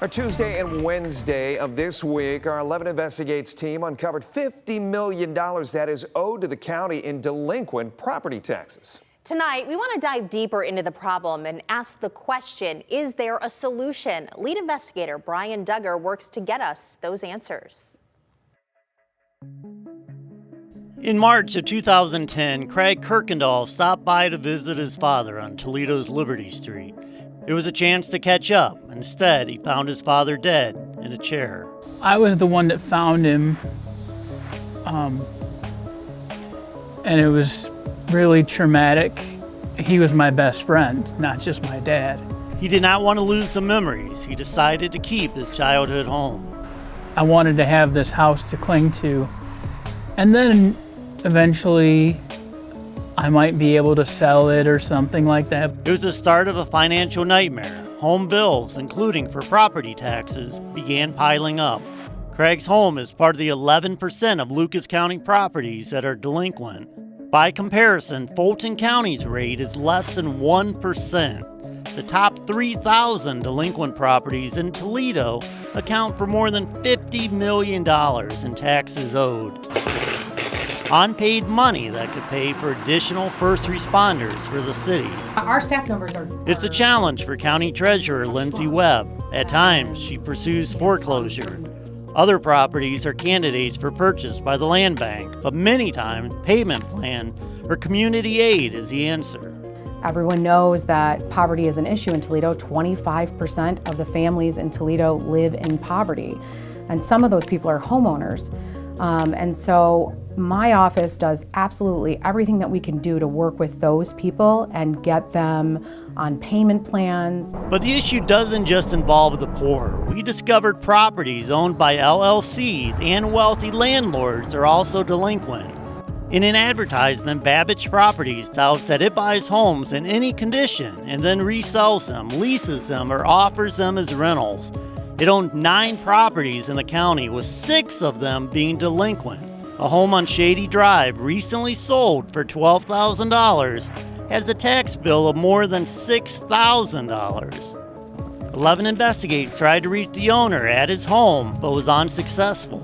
Our Tuesday and Wednesday of this week, our 11 Investigates team uncovered $50 million that is owed to the county in delinquent property taxes. Tonight, we want to dive deeper into the problem and ask the question, is there a solution? Lead investigator Brian Duggar works to get us those answers. In March of 2010, Craig Kirkendall stopped by to visit his father on Toledo's Liberty Street. It was a chance to catch up. Instead, he found his father dead in a chair. I was the one that found him, and it was really traumatic. He was my best friend, not just my dad. He did not want to lose the memories. He decided to keep his childhood home. I wanted to have this house to cling to, and then eventually I might be able to sell it or something like that. It was the start of a financial nightmare. Home bills, including for property taxes, began piling up. Craig's home is part of the 11% of Lucas County properties that are delinquent. By comparison, Fulton County's rate is less than 1%. The top 3,000 delinquent properties in Toledo account for more than $50 million in taxes owed. Unpaid money that could pay for additional first responders for the city. Our staff numbers are... It's a challenge for County Treasurer Lindsay Webb. At times, she pursues foreclosure. Other properties are candidates for purchase by the land bank, but many times, payment plan or community aid is the answer. Everyone knows that poverty is an issue in Toledo. 25% of the families in Toledo live in poverty, and some of those people are homeowners. And so my office does absolutely everything that we can do to work with those people and get them on payment plans. But the issue doesn't just involve the poor. We discovered properties owned by LLCs and wealthy landlords are also delinquent. In an advertisement, Babbage Properties touts that it buys homes in any condition and then resells them, leases them, or offers them as rentals. It owned 9 properties in the county, with 6 of them being delinquent. A home on Shady Drive, recently sold for $12,000, has a tax bill of more than $6,000. 11 Investigators tried to reach the owner at his home, but was unsuccessful.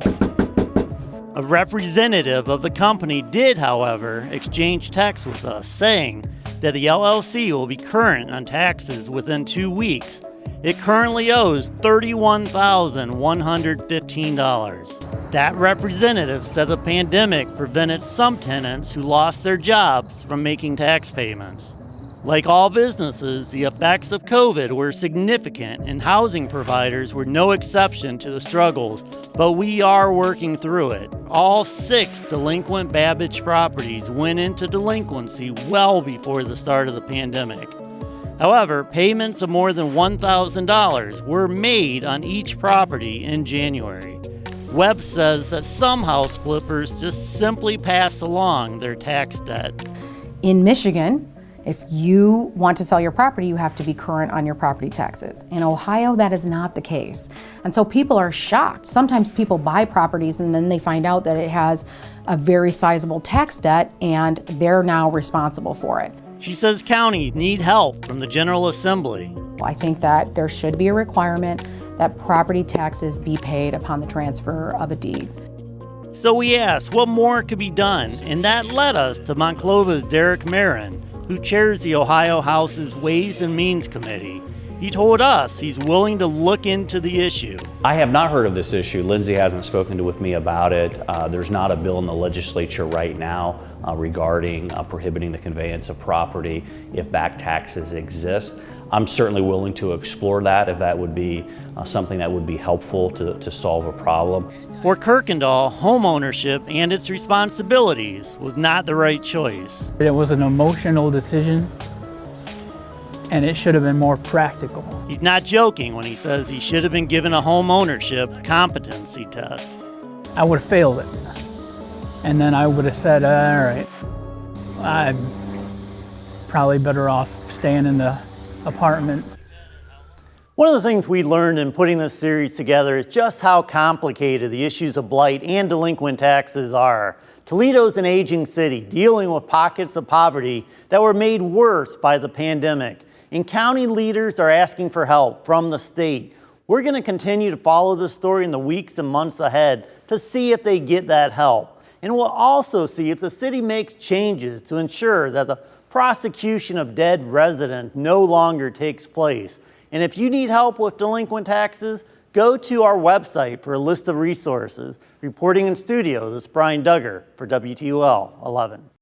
A representative of the company did, however, exchange texts with us, saying that the LLC will be current on taxes within 2 weeks. It currently owes $31,115. That representative said the pandemic prevented some tenants who lost their jobs from making tax payments. Like all businesses, the effects of COVID were significant, and housing providers were no exception to the struggles, but we are working through it. All 6 delinquent Babbage properties went into delinquency well before the start of the pandemic. However, payments of more than $1,000 were made on each property in January. Webb says that some house flippers just simply pass along their tax debt. In Michigan, if you want to sell your property, you have to be current on your property taxes. In Ohio, that is not the case. And so people are shocked. Sometimes people buy properties and then they find out that it has a very sizable tax debt and they're now responsible for it. She says counties need help from the General Assembly. I think that there should be a requirement that property taxes be paid upon the transfer of a deed. So we asked what more could be done, and that led us to Monclova's Derek Marin, who chairs the Ohio House's Ways and Means Committee. He told us he's willing to look into the issue. I have not heard of this issue. Lindsay hasn't spoken with me about it. There's not a bill in the legislature right now regarding prohibiting the conveyance of property if back taxes exist. I'm certainly willing to explore that if that would be something that would be helpful to solve a problem. For Kirkendall, home ownership and its responsibilities was not the right choice. It was an emotional decision, and it should have been more practical. He's not joking when he says he should have been given a home ownership competency test. I would have failed it. And then I would have said, all right, I'm probably better off staying in the apartments. One of the things we learned in putting this series together is just how complicated the issues of blight and delinquent taxes are. Toledo's an aging city dealing with pockets of poverty that were made worse by the pandemic. And county leaders are asking for help from the state. We're going to continue to follow this story in the weeks and months ahead to see if they get that help. And we'll also see if the city makes changes to ensure that the prosecution of dead residents no longer takes place. And if you need help with delinquent taxes, go to our website for a list of resources. Reporting in studio, this is Brian Duggar for WTOL 11.